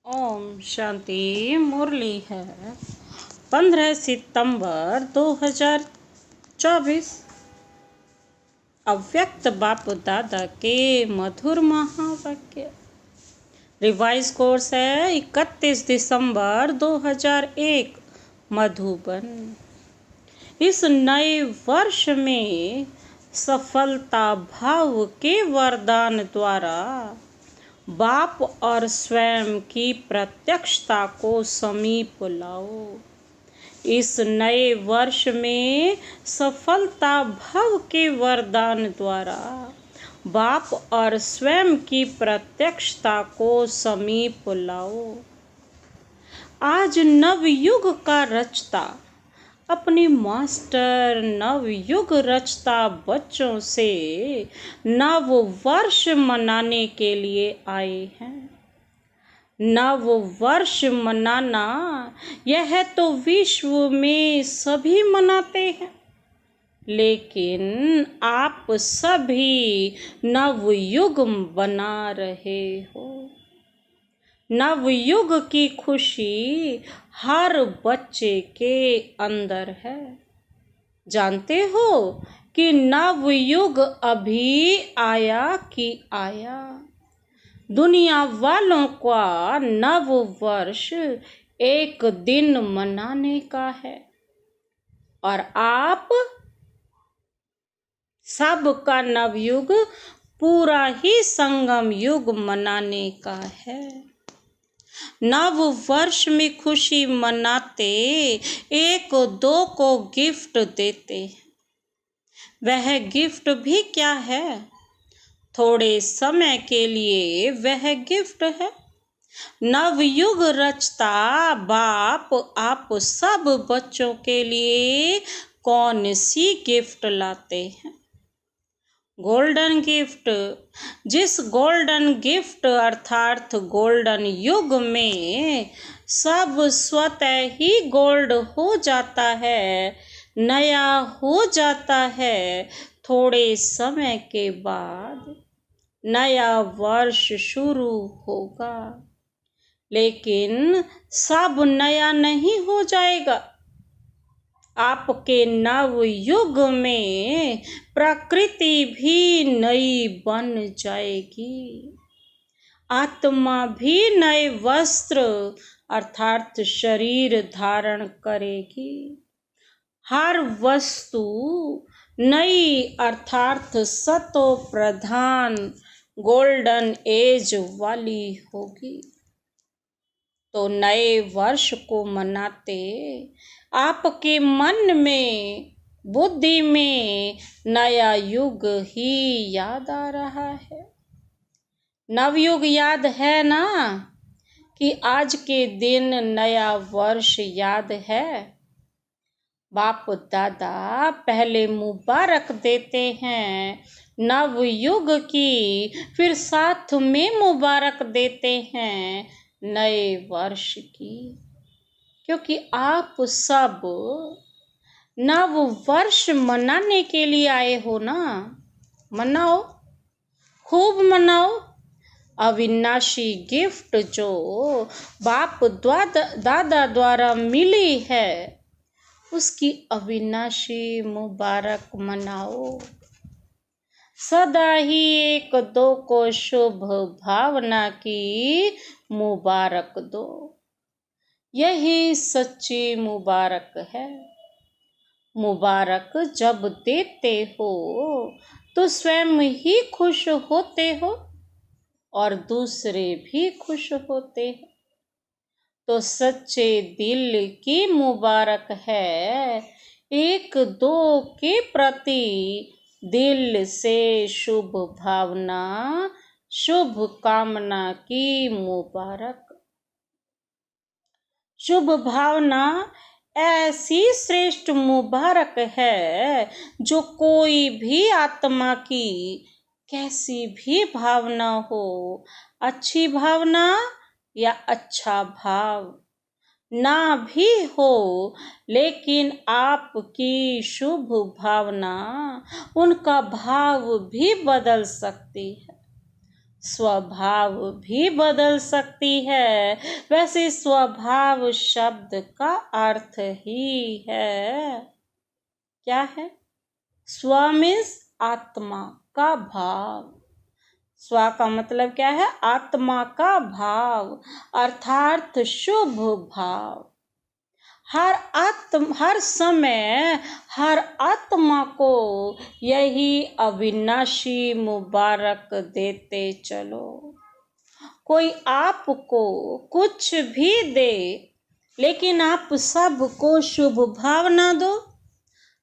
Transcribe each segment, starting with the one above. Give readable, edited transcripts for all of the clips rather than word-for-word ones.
ओम शांति। मुरली है 15 सितंबर 2024। अव्यक्त बाप दादा के मधुर महावाक्य। रिवाइज कोर्स है 31 दिसंबर 2001 मधुबन। इस नए वर्ष में सफलता भाव के वरदान द्वारा बाप और स्वयं की प्रत्यक्षता को समीप लाओ। इस नए वर्ष में सफलता भाव के वरदान द्वारा बाप और स्वयं की प्रत्यक्षता को समीप लाओ। आज नवयुग का रचता अपने मास्टर नवयुग रचता बच्चों से नव वर्ष मनाने के लिए आए हैं। नव वर्ष मनाना यह तो विश्व में सभी मनाते हैं, लेकिन आप सभी नवयुग बना रहे हो। नवयुग की खुशी हर बच्चे के अंदर है। जानते हो कि नवयुग अभी आया कि आया। दुनिया वालों का नव वर्ष एक दिन मनाने का है और आप सबका नवयुग पूरा ही संगम युग मनाने का है। नव वर्ष में खुशी मनाते एक दो को गिफ्ट देते। वह गिफ्ट भी क्या है? थोड़े समय के लिए वह गिफ्ट है। नवयुग रचता बाप आप सब बच्चों के लिए कौन सी गिफ्ट लाते हैं? Golden gift. जिस गोल्डन गिफ्ट अर्थात गोल्डन युग में सब स्वतः ही गोल्ड हो जाता है, नया हो जाता है। थोड़े समय के बाद नया वर्ष शुरू होगा, लेकिन सब नया नहीं हो जाएगा। आपके नव युग में प्रकृति भी नई बन जाएगी। आत्मा भी नए वस्त्र अर्थात शरीर धारण करेगी। हर वस्तु नई अर्थात सतो प्रधान गोल्डन एज वाली होगी। तो नए वर्ष को मनाते आपके मन में बुद्धि में नया युग ही याद आ रहा है। नवयुग याद है ना कि आज के दिन नया वर्ष याद है। बाप दादा पहले मुबारक देते हैं नवयुग की, फिर साथ में मुबारक देते हैं नए वर्ष की, क्योंकि आप सब नव वर्ष मनाने के लिए आए हो ना। मनाओ, खूब मनाओ। अविनाशी गिफ्ट जो बाप दादा द्वारा मिली है, उसकी अविनाशी मुबारक मनाओ। सदा ही एक दो को शुभ भावना की मुबारक दो। यही सच्ची मुबारक है। मुबारक जब देते हो तो स्वयं ही खुश होते हो और दूसरे भी खुश होते हैं। तो सच्चे दिल की मुबारक है। एक दो के प्रति दिल से शुभ भावना शुभ कामना की मुबारक। शुभ भावना ऐसी श्रेष्ठ मुबारक है जो कोई भी आत्मा की कैसी भी भावना हो, अच्छी भावना या अच्छा भाव ना भी हो, लेकिन आपकी शुभ भावना उनका भाव भी बदल सकती है। स्वभाव भी बदल सकती है। वैसे स्वभाव शब्द का अर्थ ही है, क्या है? स्व मीन्स आत्मा का भाव। स्व का मतलब क्या है? आत्मा का भाव अर्थात शुभ भाव। हर समय हर आत्मा को यही अविनाशी मुबारक देते चलो। कोई आपको कुछ भी दे, लेकिन आप सबको शुभ भावना दो।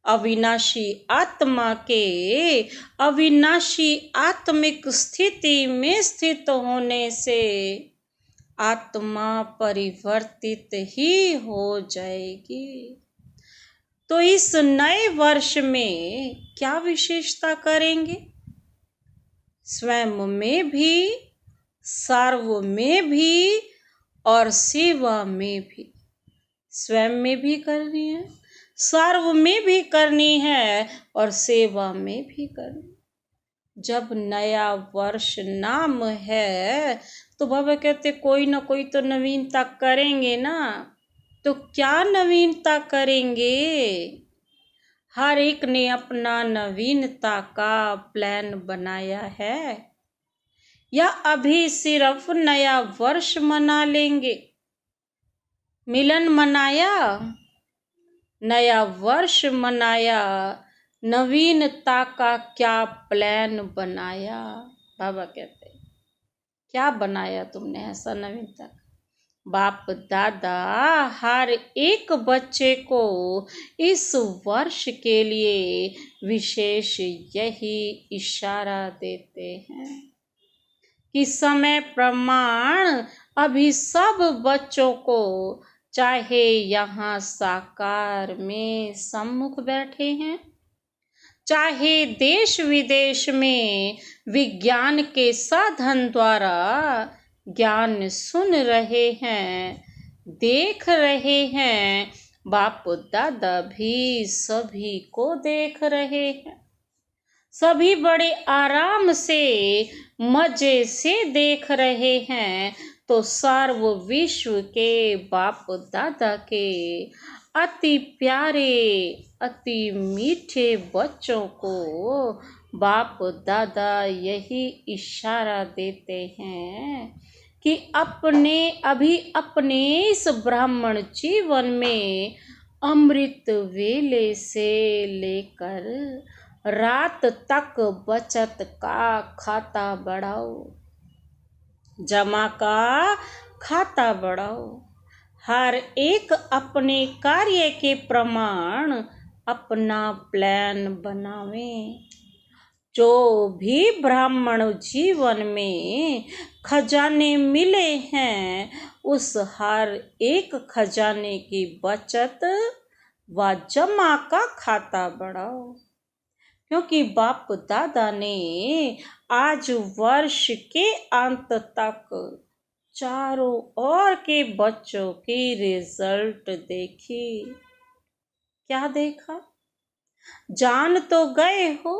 अविनाशी आत्मा के अविनाशी आत्मिक स्थिति में स्थित होने से आत्मा परिवर्तित ही हो जाएगी। तो इस नए वर्ष में क्या विशेषता करेंगे? स्वयं में भी, सर्व में भी और सेवा में भी। स्वयं में भी करनी है, सर्व में भी करनी है और सेवा में भी करनी। जब नया वर्ष नाम है तो बाबा कहते कोई ना कोई तो नवीनता करेंगे ना। तो क्या नवीनता करेंगे? हर एक ने अपना नवीनता का प्लान बनाया है या अभी सिर्फ नया वर्ष मना लेंगे? मिलन मनाया, नया वर्ष मनाया, नवीनता का क्या प्लान बनाया? बाबा कहते क्या बनाया तुमने ऐसा नवीनता? बाप दादा हर एक बच्चे को इस वर्ष के लिए विशेष यही इशारा देते हैं कि समय प्रमाण अभी सब बच्चों को, चाहे यहाँ साकार में सम्मुख बैठे हैं, चाहे देश विदेश में विज्ञान के साधन द्वारा ज्ञान सुन रहे हैं, देख रहे हैं, बाप दादा भी सभी को देख रहे हैं। सभी बड़े आराम से मजे से देख रहे हैं। तो सर्व विश्व के बाप दादा के अति प्यारे अति मीठे बच्चों को बाप दादा यही इशारा देते हैं कि अपने इस ब्राह्मण जीवन में अमृत वेले से लेकर रात तक बचत का खाता बढ़ाओ, जमा का खाता बढ़ाओ। हर एक अपने कार्य के प्रमाण अपना प्लान बनावे। जो भी ब्राह्मण जीवन में खजाने मिले हैं, उस हर एक खजाने की बचत व जमा का खाता बढ़ाओ। क्योंकि बाप दादा ने आज वर्ष के अंत तक चारों ओर के बच्चों की रिजल्ट देखी। क्या देखा? जान तो गए हो,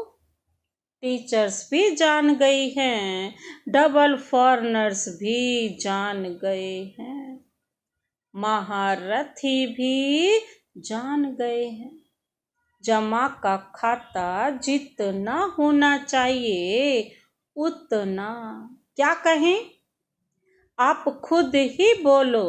टीचर्स भी जान गई हैं, डबल फॉरनर्स भी जान गए हैं, महारथी भी जान गए हैं। जमा का खाता जितना होना चाहिए उतना, क्या कहें? आप खुद ही बोलो,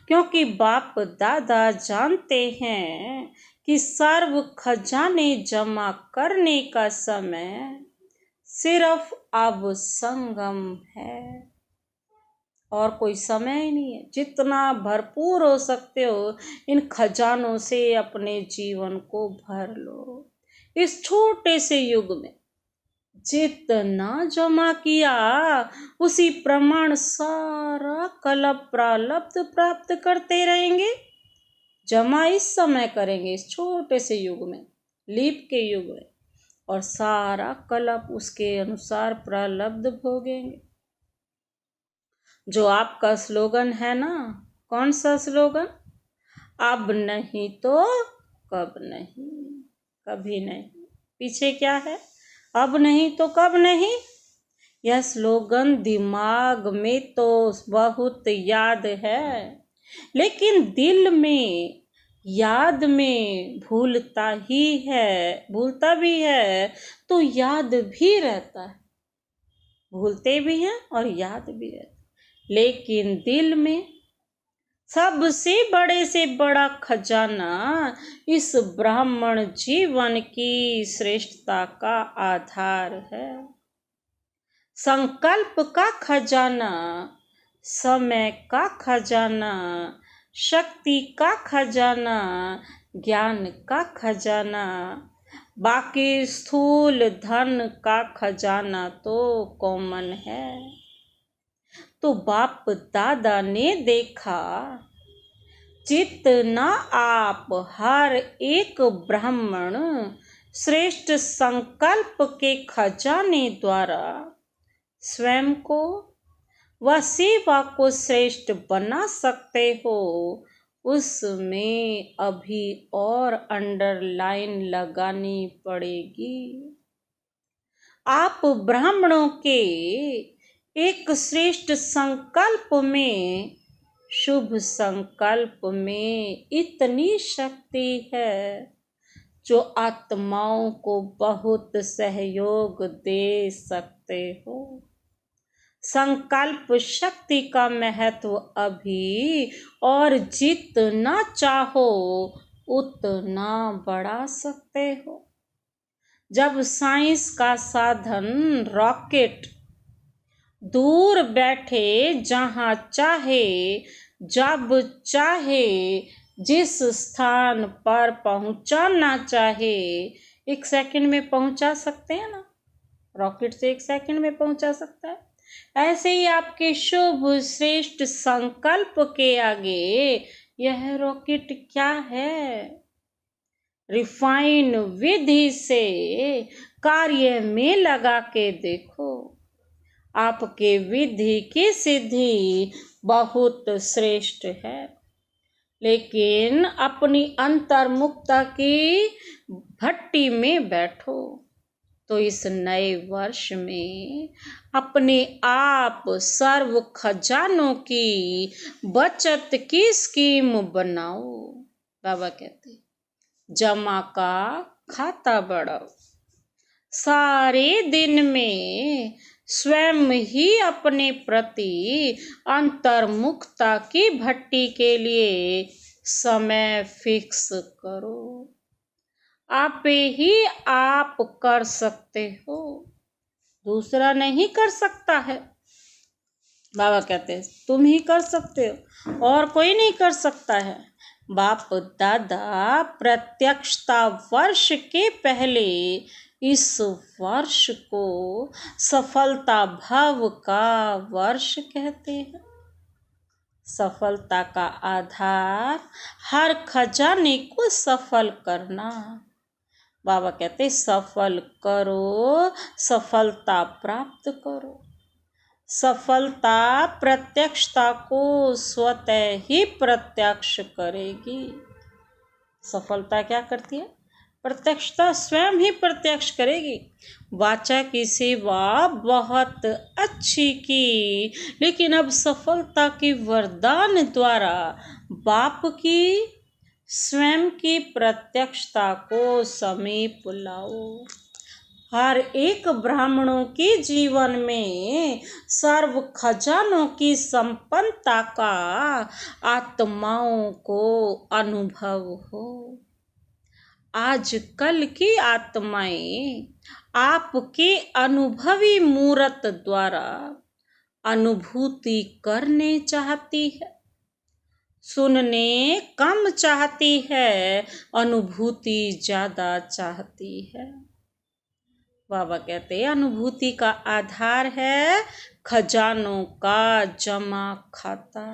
क्योंकि बाप दादा जानते हैं कि सर्व खजाने जमा करने का समय सिर्फ अब संगम है और कोई समय ही नहीं है। जितना भरपूर हो सकते हो इन खजानों से अपने जीवन को भर लो। इस छोटे से युग में जितना जमा किया उसी प्रमाण सारा कल्प प्रारब्ध प्राप्त करते रहेंगे। जमा इस समय करेंगे, इस छोटे से युग में, लीप के युग में, और सारा कल्प उसके अनुसार प्रारब्ध भोगेंगे। जो आपका स्लोगन है ना, कौन सा स्लोगन? अब नहीं तो कब नहीं, कभी नहीं। पीछे क्या है? अब नहीं तो कब नहीं। यह स्लोगन दिमाग में तो बहुत याद है, लेकिन दिल में याद में भूलता भी है तो याद भी रहता है। भूलते भी हैं और याद भी रहता है, लेकिन दिल में सबसे बड़े से बड़ा खजाना इस ब्राह्मण जीवन की श्रेष्ठता का आधार है। संकल्प का खजाना, समय का खजाना, शक्ति का खजाना, ज्ञान का खजाना, बाकी स्थूल धन का खजाना तो कॉमन है। तो बाप दादा ने देखा, जितना आप हर एक ब्राह्मण श्रेष्ठ संकल्प के खजाने द्वारा स्वयं को व सेवा को श्रेष्ठ बना सकते हो, उसमें अभी और अंडरलाइन लगानी पड़ेगी। आप ब्राह्मणों के एक श्रेष्ठ संकल्प में, शुभ संकल्प में इतनी शक्ति है जो आत्माओं को बहुत सहयोग दे सकते हो। संकल्प शक्ति का महत्व अभी और जितना चाहो उतना बढ़ा सकते हो। जब साइंस का साधन रॉकेट दूर बैठे जहां चाहे, जब चाहे, जिस स्थान पर पहुंचाना चाहे, 1 सेकंड में पहुंचा सकते हैं ना। रॉकेट से 1 सेकंड में पहुंचा सकता है। ऐसे ही आपके शुभ श्रेष्ठ संकल्प के आगे यह रॉकेट क्या है। रिफाइन विधि से कार्य में लगा के देखो, आपके विधि की सिद्धि बहुत श्रेष्ठ है। लेकिन अपनी अंतर्मुखता की भट्टी में बैठो तो इस नए वर्ष में अपने आप सर्व खजानों की बचत की स्कीम बनाओ। बाबा कहते जमा का खाता बढ़ाओ। सारे दिन में स्वयं ही अपने प्रति अंतर्मुखता की भट्टी के लिए समय फिक्स करो। आप ही आप कर सकते हो, दूसरा नहीं कर सकता है। बाबा कहते हैं तुम ही कर सकते हो और कोई नहीं कर सकता है। बाप दादा प्रत्यक्षता वर्ष के पहले इस वर्ष को सफलता भाव का वर्ष कहते हैं। सफलता का आधार हर खजाने को सफल करना। बाबा कहते सफल करो, सफलता प्राप्त करो। सफलता प्रत्यक्षता को स्वतः ही प्रत्यक्ष करेगी। सफलता क्या करती है? प्रत्यक्षता स्वयं ही प्रत्यक्ष करेगी। वाचा की सेवा बहुत अच्छी की, लेकिन अब सफलता के वरदान द्वारा बाप की स्वयं की प्रत्यक्षता को समीप लाओ। हर एक ब्राह्मणों के जीवन में सर्व खजानों की संपन्नता का आत्माओं को अनुभव हो। आज कल की आत्माएं आपके अनुभवी मूर्त द्वारा अनुभूति करने चाहती है, सुनने कम चाहती है, अनुभूति ज्यादा चाहती है। बाबा कहते हैं अनुभूति का आधार है खजानों का जमा खाता।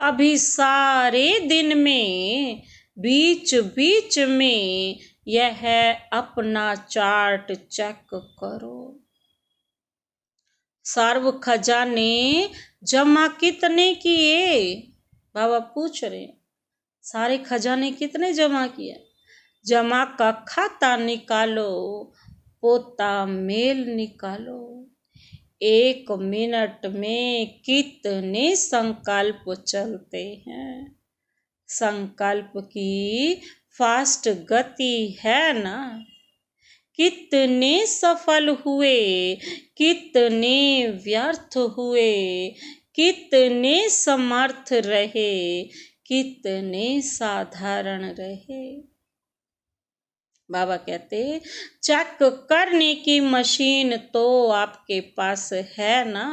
अभी सारे दिन में बीच बीच में यह अपना चार्ट चेक करो। सर्व खजाने जमा कितने किए? बाबा पूछ रहे सारे खजाने कितने जमा किए? जमा का खाता निकालो, पोता मेल निकालो। 1 मिनट में कितने संकल्प चलते हैं। संकल्प की फास्ट गति है ना। कितने सफल हुए, कितने व्यर्थ हुए, कितने समर्थ रहे, कितने साधारण रहे। बाबा कहते चेक करने की मशीन तो आपके पास है ना,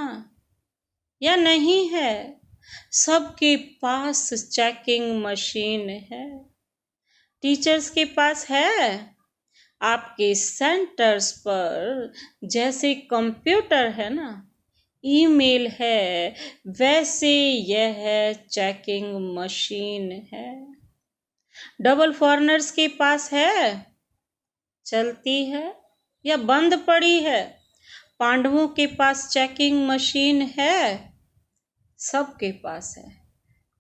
या नहीं है? सबके पास चेकिंग मशीन है। टीचर्स के पास है। आपके सेंटर्स पर जैसे कंप्यूटर है ना, ईमेल है, वैसे यह चेकिंग मशीन है। डबल फॉरनर्स के पास है, चलती है या बंद पड़ी है? पांडवों के पास चेकिंग मशीन है? सबके पास है।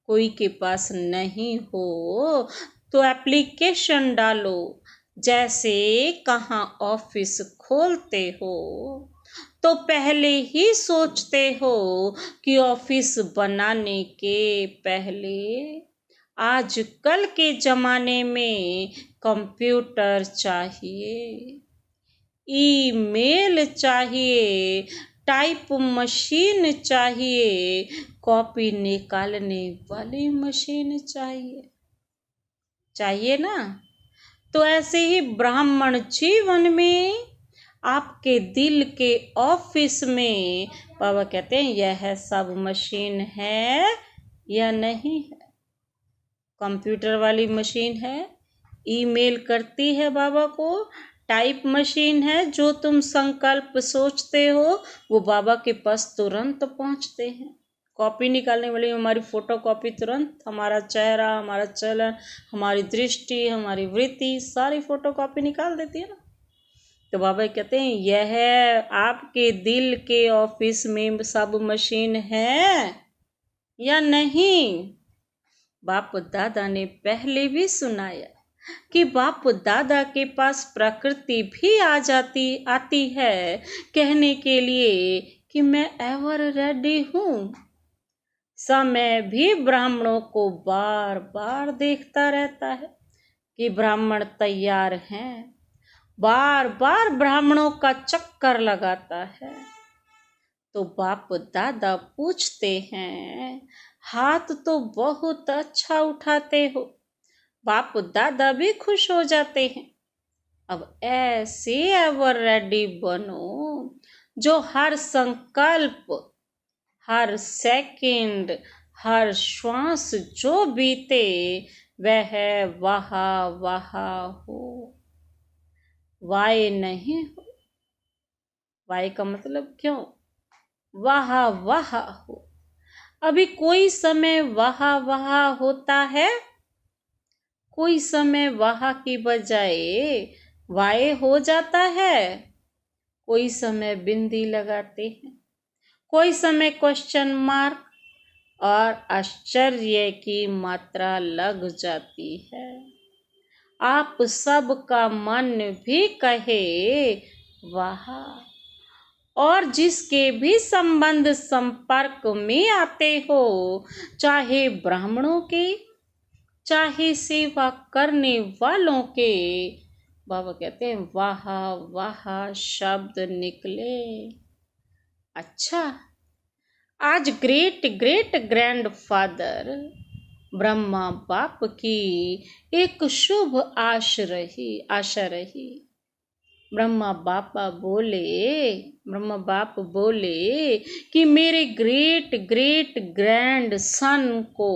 कोई के पास नहीं हो तो एप्लीकेशन डालो। जैसे कहाँ ऑफिस खोलते हो तो पहले ही सोचते हो कि ऑफिस बनाने के पहले आजकल के ज़माने में कंप्यूटर चाहिए, ईमेल चाहिए, टाइप मशीन चाहिए, कॉपी निकालने वाली मशीन चाहिए ना। तो ऐसे ही ब्राह्मण जीवन में आपके दिल के ऑफिस में बाबा कहते हैं यह सब मशीन है या नहीं है? कंप्यूटर वाली मशीन है, ईमेल करती है बाबा को, टाइप मशीन है, जो तुम संकल्प सोचते हो वो बाबा के पास तुरंत पहुंचते हैं। कॉपी निकालने वाली हमारी फोटो कॉपी तुरंत, हमारा चेहरा, हमारा चलन, हमारी दृष्टि, हमारी वृत्ति, सारी फोटो कॉपी निकाल देती है ना। तो बाबा कहते हैं यह आपके दिल के ऑफिस में सब मशीन है या नहीं? बाप दादा ने पहले भी सुनाया कि बाप दादा के पास प्रकृति भी आती है कहने के लिए कि मैं एवर रेडी हूँ। समय भी ब्राह्मणों को बार बार देखता रहता है कि ब्राह्मण तैयार हैं। बार बार ब्राह्मणों का चक्कर लगाता है। तो बाप दादा पूछते हैं, हाथ तो बहुत अच्छा उठाते हो। बाप दादा भी खुश हो जाते हैं। अब ऐसे एवर रेडी बनो जो हर संकल्प, हर सेकंड, हर श्वास जो बीते वह वहा वहा हो, वाय नहीं हो। वाय का मतलब क्यों? वहा वहा हो। अभी कोई समय वहा वहा होता है, कोई समय वहा की बजाय वाय हो जाता है, कोई समय बिंदी लगाते हैं, कोई समय क्वेश्चन मार्क और आश्चर्य की मात्रा लग जाती है। आप सबका मन भी कहे वाह। और जिसके भी संबंध संपर्क में आते हो, चाहे ब्राह्मणों के, चाहे सेवा करने वालों के, बाबा कहते हैं वाह वाह शब्द निकले। अच्छा, आज ग्रेट ग्रेट ग्रैंडफादर ब्रह्मा बाप की एक शुभ आशा रही। ब्रह्मा बाप बोले कि मेरे ग्रेट ग्रेट ग्रैंड सन को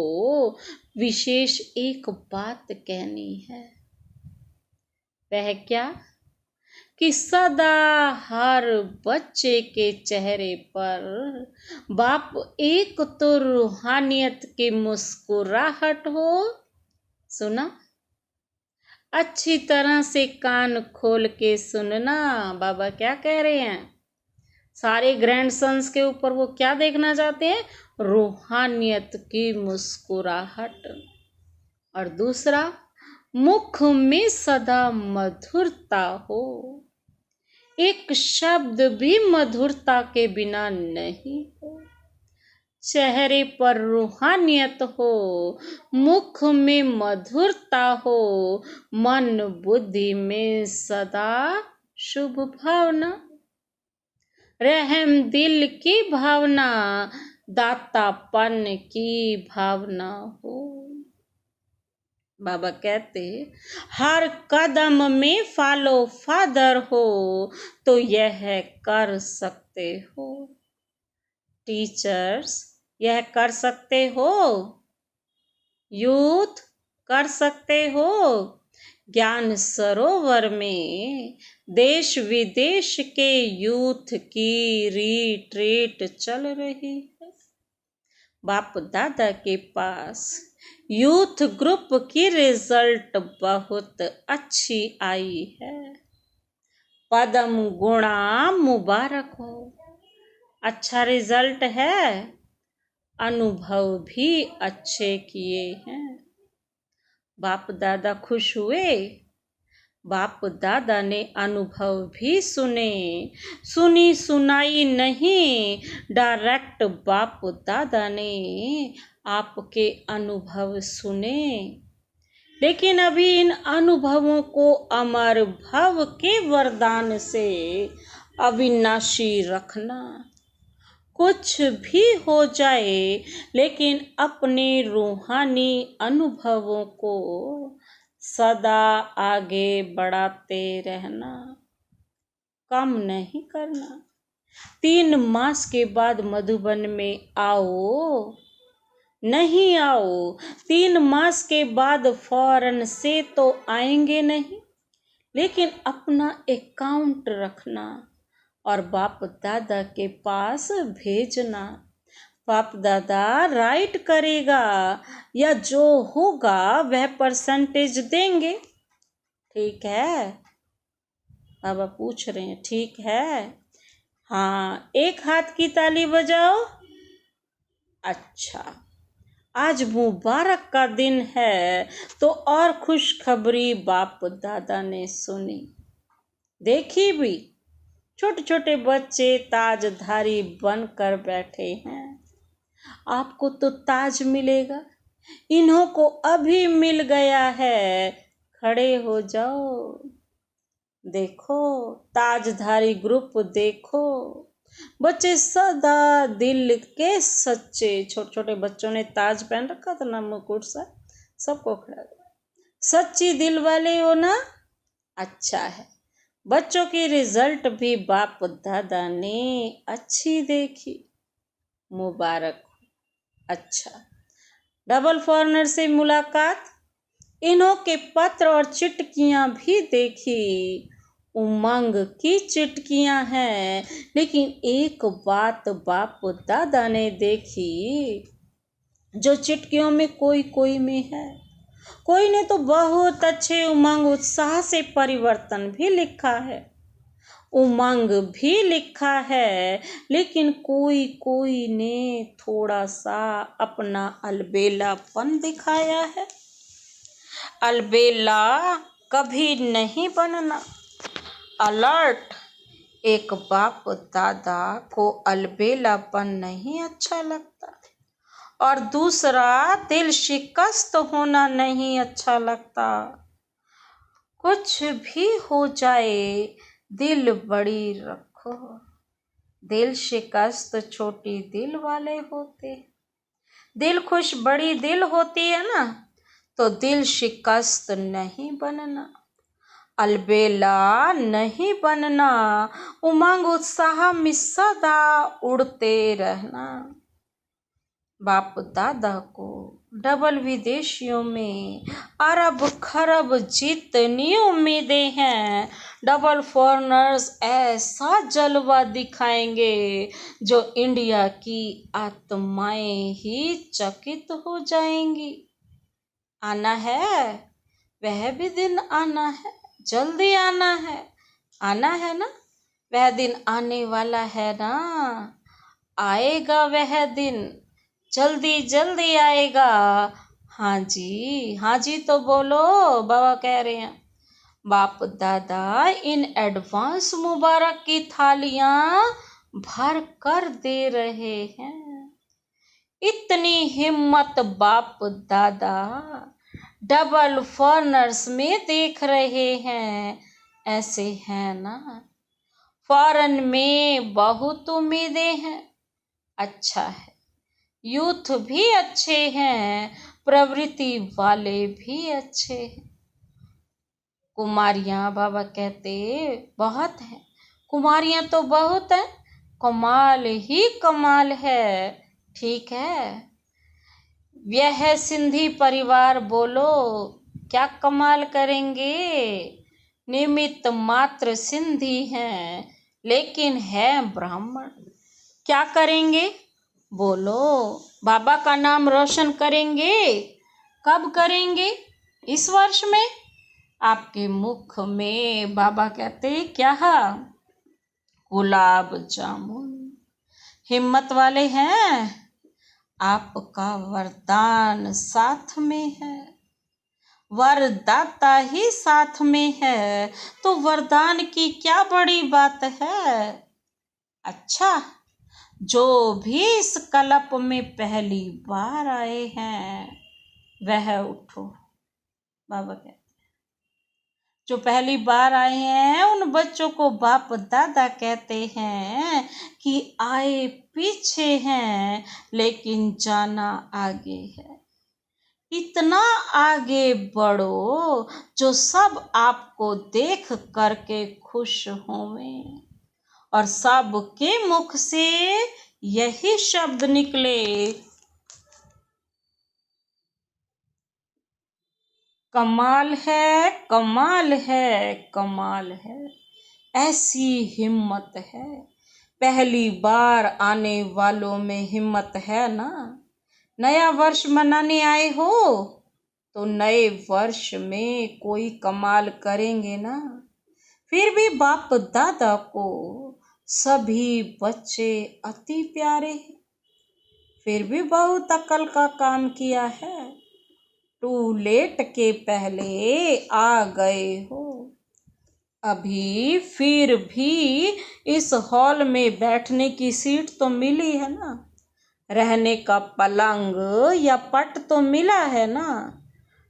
विशेष एक बात कहनी है। वह क्या? कि सदा हर बच्चे के चेहरे पर बाप एक तो रूहानियत की मुस्कुराहट हो। सुना? अच्छी तरह से कान खोल के सुनना, बाबा क्या कह रहे हैं। सारे ग्रैंडसन्स के ऊपर वो क्या देखना चाहते हैं? रूहानियत की मुस्कुराहट। और दूसरा, मुख में सदा मधुरता हो। एक शब्द भी मधुरता के बिना नहीं हो। चेहरे पर रूहानियत हो, मुख में मधुरता हो, मन बुद्धि में सदा शुभ भावना, रहम दिल की भावना, दातापन की भावना हो। बाबा कहते हर कदम में फॉलो फादर हो तो यह कर सकते हो। टीचर्स यह कर सकते हो। यूथ कर सकते हो। ज्ञान सरोवर में देश विदेश के यूथ की रिट्रीट चल रही है। बाप दादा के पास यूथ ग्रुप की रिजल्ट बहुत अच्छी आई है। पदम गुणा मुबारक हो। अच्छा रिजल्ट है। अनुभव भी अच्छे किए हैं। बाप दादा खुश हुए। बाप दादा ने अनुभव भी सुने। सुनी सुनाई नहीं, डायरेक्ट बाप दादा ने आपके अनुभव सुने। लेकिन अभी इन अनुभवों को अमर भव के वरदान से अविनाशी रखना। कुछ भी हो जाए लेकिन अपने रूहानी अनुभवों को सदा आगे बढ़ाते रहना, कम नहीं करना। 3 मास के बाद मधुबन में आओ, नहीं आओ। 3 मास के बाद फौरन से तो आएंगे नहीं, लेकिन अपना अकाउंट रखना और बाप दादा के पास भेजना। बाप दादा राइट करेगा या जो होगा वह परसेंटेज देंगे। ठीक है? बाबा पूछ रहे हैं, ठीक है? हाँ, एक हाथ की ताली बजाओ। अच्छा, आज मुबारक का दिन है तो और खुशखबरी बाप दादा ने सुनी, देखी भी। छोटे छोटे बच्चे ताजधारी बनकर बैठे हैं। आपको तो ताज मिलेगा, इन्हों को अभी मिल गया है। खड़े हो जाओ, देखो ताजधारी ग्रुप देखो। बच्चे सदा दिल के सच्चे। छोटे छोटे बच्चों ने ताज पहन रखा था ना, मुकुट सा, सबको खड़ा। सच्ची दिल वाले हो ना, अच्छा है। बच्चों की रिजल्ट भी बाप दादा ने अच्छी देखी, मुबारक। अच्छा, डबल फॉरनर से मुलाकात, इन्हों के पत्र और चिटकियां भी देखी। उमंग की चिटकियां हैं, लेकिन एक बात बाप दादा ने देखी, जो चिटकियों में कोई कोई में है। कोई ने तो बहुत अच्छे उमंग उत्साह से परिवर्तन भी लिखा है, उमंग भी लिखा है, लेकिन कोई कोई ने थोड़ा सा अपना अलबेलापन दिखाया है। अलबेला कभी नहीं बनना। अलर्ट। एक बाप दादा को अलबेलापन नहीं अच्छा लगता और दूसरा दिल शिकस्त होना नहीं अच्छा लगता। कुछ भी हो जाए दिल बड़ी रखो। दिल शिकस्त छोटी दिल वाले होते, दिल खुश बड़ी दिल होती है ना, तो दिल शिकस्त नहीं बनना, अलबेला नहीं बनना, उमंग उत्साह में सदा उड़ते रहना। बाप दादा को डबल विदेशियों में अरब खरब जितनी उम्मीदें हैं, डबल फॉरनर्स ऐसा जलवा दिखाएंगे जो इंडिया की आत्माएं ही चकित हो जाएंगी। आना है, वह भी दिन आना है, जल्दी आना है ना, वह दिन आने वाला है ना, आएगा वह दिन, जल्दी जल्दी आएगा। हाँ जी तो बोलो, बाबा कह रहे हैं बाप दादा इन एडवांस मुबारक की थालियां भर कर दे रहे हैं। इतनी हिम्मत बाप दादा डबल फॉरनर्स में देख रहे हैं, ऐसे हैं ना। फॉरेन में बहुत उम्मीदें हैं, अच्छा है। यूथ भी अच्छे हैं, प्रवृत्ति वाले भी अच्छे हैं। कुमारियां बाबा कहते बहुत हैं, कुमारियां तो बहुत हैं, कमाल ही कमाल है। ठीक है, यह सिंधी परिवार बोलो क्या कमाल करेंगे। निमित्त मात्र सिंधी हैं, लेकिन है ब्राह्मण। क्या करेंगे बोलो, बाबा का नाम रोशन करेंगे। कब करेंगे, इस वर्ष में। आपके मुख में बाबा कहते क्या, गुलाब जामुन। हिम्मत वाले हैं, आपका वरदान साथ में है। वरदाता ही साथ में है, तो वरदान की क्या बड़ी बात है। अच्छा, जो भी इस कल्प में पहली बार आए हैं वह उठो। बाबा कहते जो पहली बार आए हैं उन बच्चों को बाप दादा कहते हैं कि आए पीछे हैं, लेकिन जाना आगे है। इतना आगे बढ़ो जो सब आपको देख करके खुश होवें, और सबके मुख से यही शब्द निकले, कमाल है, कमाल है, कमाल है। ऐसी हिम्मत है, पहली बार आने वालों में हिम्मत है ना। नया वर्ष मनाने आए हो तो नए वर्ष में कोई कमाल करेंगे ना। फिर भी बाप दादा को सभी बच्चे अति प्यारे हैं, फिर भी बहुत अकल का काम किया है। टू लेट के पहले आ गए हो। अभी फिर भी इस हॉल में बैठने की सीट तो मिली है ना, रहने का पलंग या पट तो मिला है ना।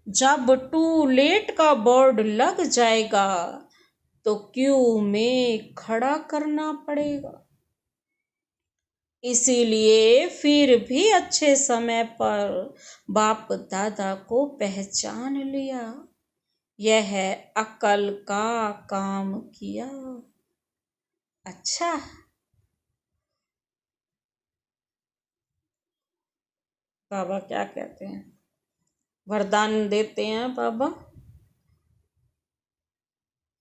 जब टू लेट का बोर्ड लग जाएगा तो क्यू में खड़ा करना पड़ेगा। इसीलिए फिर भी अच्छे समय पर बाप दादा को पहचान लिया, यह अकल का काम किया। अच्छा, बाबा क्या कहते हैं, वरदान देते हैं बाबा,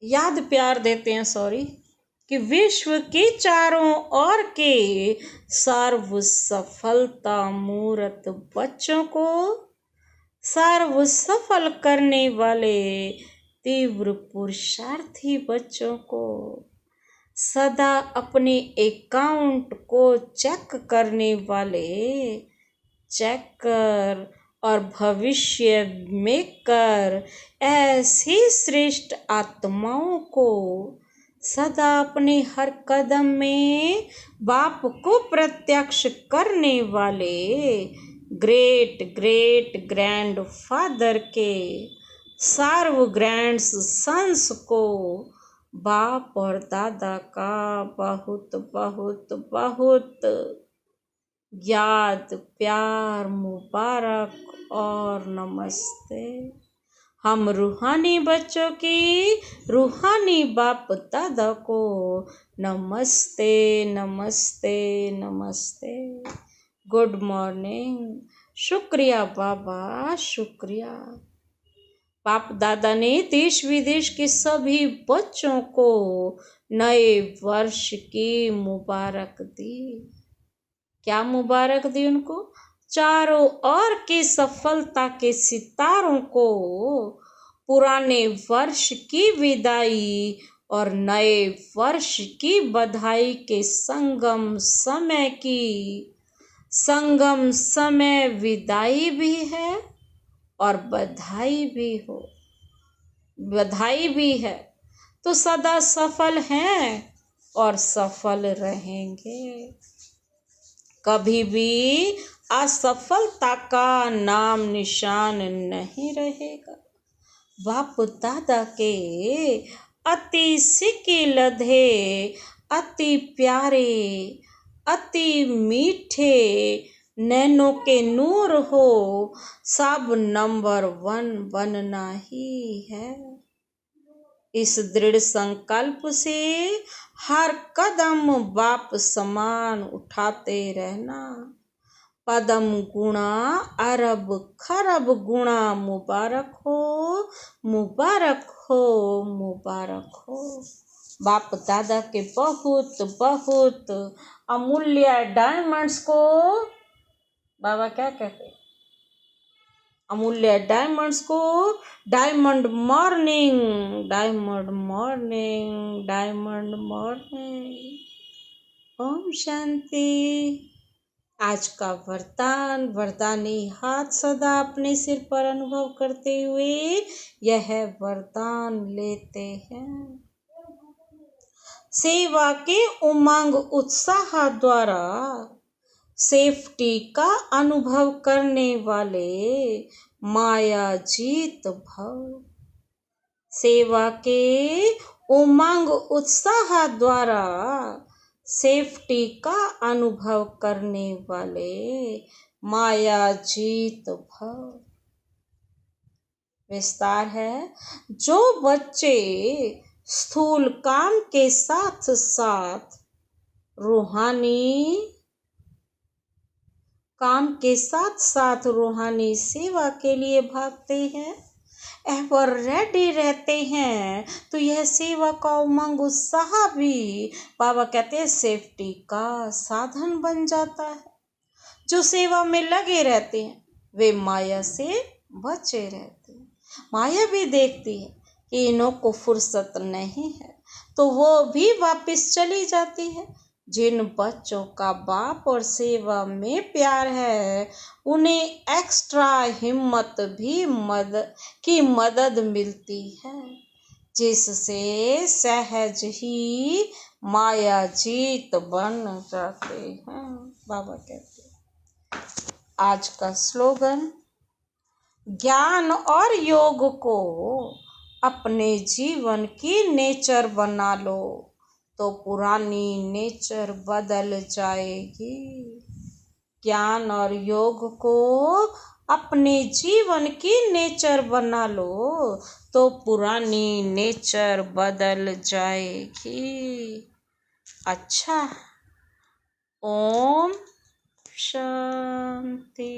याद प्यार देते हैं, सॉरी, कि विश्व के चारों ओर के सर्व सफलता मूर्त बच्चों को सर्व सफल करने वाले तीव्र पुरुषार्थी बच्चों को सदा अपने अकाउंट को चेक करने वाले चेकर और भविष्य में कर ऐसी श्रेष्ठ आत्माओं को सदा अपने हर कदम में बाप को प्रत्यक्ष करने वाले ग्रेट ग्रेट ग्रैंड फादर के सर्व ग्रैंड्स सन्स को बाप और दादा का बहुत बहुत बहुत याद प्यार मुबारक और नमस्ते। हम रूहानी बच्चों की रूहानी बाप दादा को नमस्ते नमस्ते नमस्ते। Good morning. शुक्रिया बाबा, शुक्रिया। बाप दादा ने देश विदेश के सभी बच्चों को नए वर्ष की मुबारक दी। क्या मुबारक दी उनको? चारों ओर की सफलता के सितारों को पुराने वर्ष की विदाई और नए वर्ष की बधाई के संगम समय विदाई भी है और बधाई भी हो। बधाई भी है। तो सदा सफल हैं और सफल रहेंगे। कभी भी असफलता का नाम निशान नहीं रहेगा। बाप दादा के अति सिक्के लधे, अति प्यारे, अति मीठे नैनों के नूर हो, सब नंबर 1 बनना ही है। इस दृढ़ संकल्प से हर कदम बाप समान उठाते रहना। पदम गुणा अरब खरब गुणा, मुबारक हो, मुबारक हो, मुबारक हो। बाप दादा के बहुत बहुत अमूल्य डायमंड्स को बाबा क्या कहते हैं, अमूल्य डायमंड्स को diamond morning, diamond morning, diamond morning. ओम शांति। आज का वरदान, वरदानी हाथ सदा अपने सिर पर अनुभव करते हुए यह वरदान लेते हैं। सेवा के उमंग उत्साह द्वारा सेफ्टी का अनुभव करने वाले माया जीत भव। सेवा के उमंग उत्साह द्वारा सेफ्टी का अनुभव करने वाले माया जीत भव। विस्तार है। जो बच्चे स्थूल काम के साथ साथ रूहानी सेवा के लिए भागते हैं एवर रेडी रहते हैं, तो यह सेवा का उमंग उत्साह भी बाबा कहते हैं सेफ्टी का साधन बन जाता है। जो सेवा में लगे रहते हैं वे माया से बचे रहते हैं। माया भी देखती है कि इन्हों को फुर्सत नहीं है, तो वो भी वापस चली जाती है। जिन बच्चों का बाप और सेवा में प्यार है उन्हें एक्स्ट्रा हिम्मत भी मदद मिलती है, जिससे सहज ही माया जीत बन जाते हैं। बाबा कहते हैं। आज का स्लोगन, ज्ञान और योग को अपने जीवन की नेचर बना लो तो पुरानी नेचर बदल जाएगी। ज्ञान और योग को अपने जीवन की नेचर बना लो तो पुरानी नेचर बदल जाएगी। अच्छा, ओम शांति।